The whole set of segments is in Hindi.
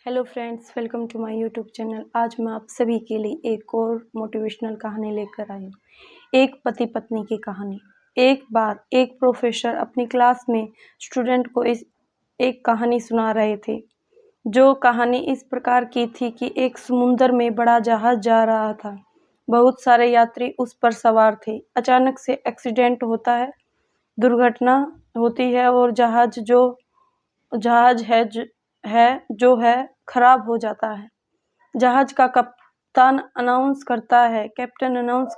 Hello friends, welcome to my YouTube channel. आज मैं आप सभी के लिए एक और मोटिवेशनल कहानी लेकर आई हूँ। एक पति पत्नी की कहानी। एक बार एक प्रोफेसर अपनी क्लास में स्टूडेंट को एक कहानी सुना रहे थे। जो कहानी इस प्रकार की थी कि एक समुद्र में बड़ा जहाज जा रहा था। बहुत सारे यात्री उस पर सवार थे। अचानक से एक्सीडेंट होता है, दुर्घटना होती है और जहाज है खराब हो जाता है। जहाज का कैप्टन अनाउंस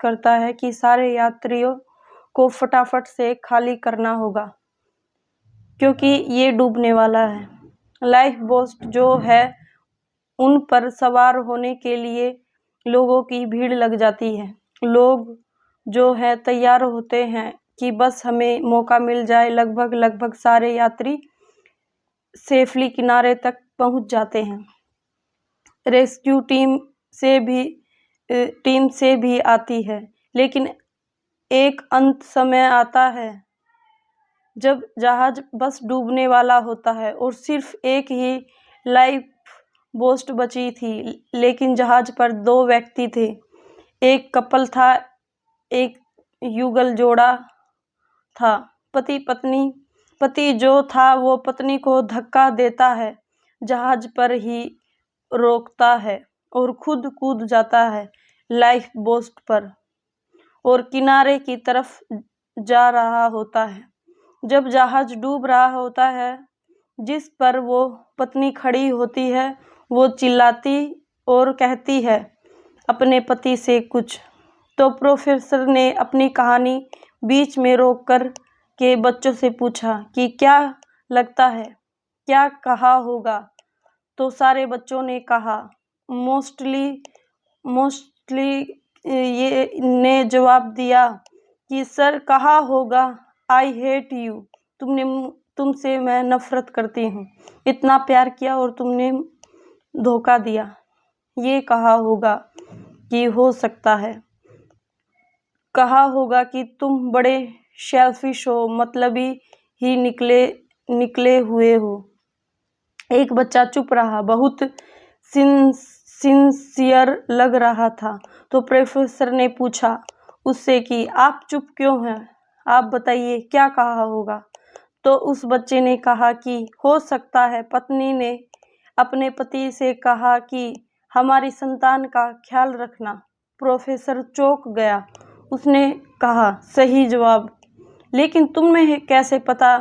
करता है कि सारे यात्रियों को फटाफट से खाली करना होगा क्योंकि ये डूबने वाला है। लाइफ बोट जो है उन पर सवार होने के लिए लोगों की भीड़ लग जाती है। लोग जो है तैयार होते हैं कि बस हमें मौका मिल जाए। लगभग सारे यात्री सेफली किनारे तक पहुंच जाते हैं। रेस्क्यू टीम से भी आती है, लेकिन एक अंत समय आता है जब जहाज बस डूबने वाला होता है और सिर्फ एक ही लाइफ बोट बची थी। लेकिन जहाज पर 2 व्यक्ति थे। एक कपल था, एक युगल जोड़ा था। पति पत्नी। पति जो था वो पत्नी को धक्का देता है, जहाज पर ही रोकता है और खुद कूद जाता है लाइफ बोट पर और किनारे की तरफ जा रहा होता है। जब जहाज डूब रहा होता है, जिस पर वो पत्नी खड़ी होती है, वो चिल्लाती और कहती है अपने पति से कुछ। तो प्रोफेसर ने अपनी कहानी बीच में रोककर के बच्चों से पूछा कि क्या लगता है, क्या कहा होगा? तो सारे बच्चों ने कहा मोस्टली ये ने जवाब दिया कि सर कहा होगा आई हेट यू, तुमसे मैं नफरत करती हूँ। इतना प्यार किया और तुमने धोखा दिया। ये कहा होगा कि हो सकता है, कहा होगा कि तुम बड़े सेल्फिश हो, मतलबी ही निकले हुए हो। एक बच्चा चुप रहा, बहुत सिंसियर लग रहा था। तो प्रोफेसर ने पूछा उससे कि आप चुप क्यों हैं? आप बताइए क्या कहा होगा? तो उस बच्चे ने कहा कि हो सकता है पत्नी ने अपने पति से कहा कि हमारी संतान का ख्याल रखना। प्रोफेसर चौंक गया। उसने कहा सही जवाब, लेकिन तुम्हें कैसे पता?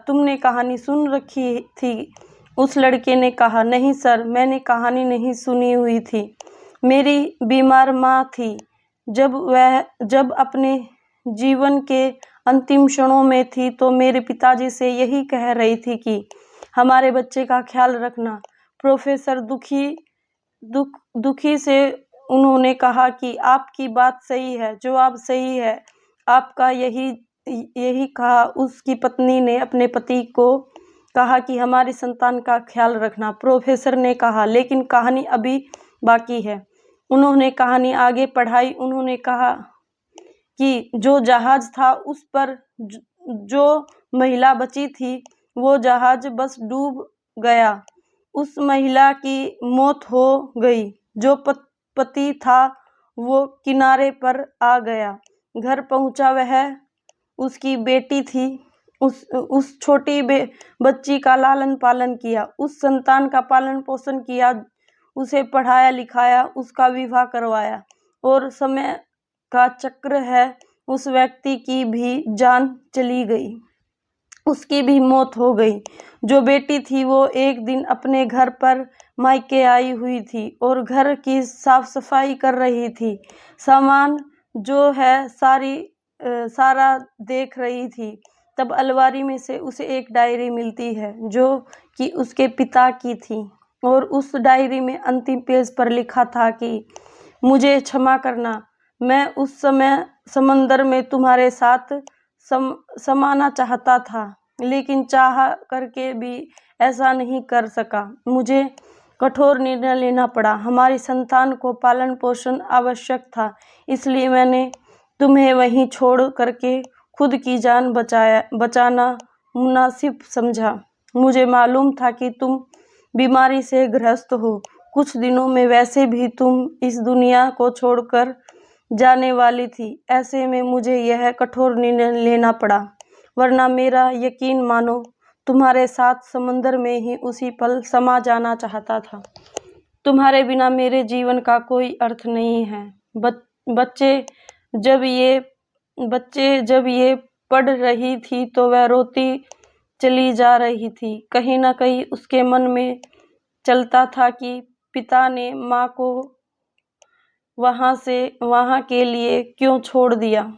तुमने कहानी सुन रखी थी? उस लड़के ने कहा नहीं सर, मैंने कहानी नहीं सुनी हुई थी। मेरी बीमार माँ थी जब अपने जीवन के अंतिम क्षणों में थी, तो मेरे पिताजी से यही कह रही थी कि हमारे बच्चे का ख्याल रखना। प्रोफेसर दुखी से उन्होंने कहा कि आपकी बात सही है, जवाब सही है आपका। यही कहा उसकी पत्नी ने अपने पति को कहा कि हमारी संतान का ख्याल रखना। प्रोफेसर ने कहा लेकिन कहानी अभी बाकी है। उन्होंने कहानी आगे पढ़ाई। उन्होंने कहा कि जो जहाज था उस पर जो महिला बची थी, वो जहाज बस डूब गया। उस महिला की मौत हो गई। जो पति था वो किनारे पर आ गया। घर पहुंचा। वह उसकी बेटी थी। उस छोटी बच्ची का लालन पालन किया, उस संतान का पालन पोषण किया, उसे पढ़ाया लिखाया, उसका विवाह करवाया। और समय का चक्र है, उस व्यक्ति की भी जान चली गई, उसकी भी मौत हो गई। जो बेटी थी वो एक दिन अपने घर पर मायके आई हुई थी और घर की साफ सफाई कर रही थी। सामान जो है सारा देख रही थी। तब अलमारी में से उसे एक डायरी मिलती है जो कि उसके पिता की थी। और उस डायरी में अंतिम पेज पर लिखा था कि मुझे क्षमा करना, मैं उस समय समंदर में तुम्हारे साथ समाना चाहता था, लेकिन चाह करके भी ऐसा नहीं कर सका। मुझे कठोर निर्णय लेना पड़ा। हमारी संतान को पालन पोषण आवश्यक था, इसलिए मैंने तुम्हें वहीं छोड़ करके खुद की जान बचाना मुनासिब समझा। मुझे मालूम था कि तुम बीमारी से ग्रस्त हो। कुछ दिनों में वैसे भी तुम इस दुनिया को छोड़कर जाने वाली थी। ऐसे में मुझे यह कठोर निर्णय लेना पड़ा, वरना मेरा यकीन मानो तुम्हारे साथ समंदर में ही उसी पल समा जाना चाहता था। तुम्हारे बिना मेरे जीवन का कोई अर्थ नहीं है। बच्चे जब ये पढ़ रही थी तो वह रोती चली जा रही थी। कहीं न कहीं उसके मन में चलता था कि पिता ने माँ को वहाँ के लिए क्यों छोड़ दिया।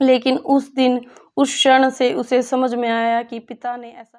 लेकिन उस दिन, उस क्षण से उसे समझ में आया कि पिता ने ऐसा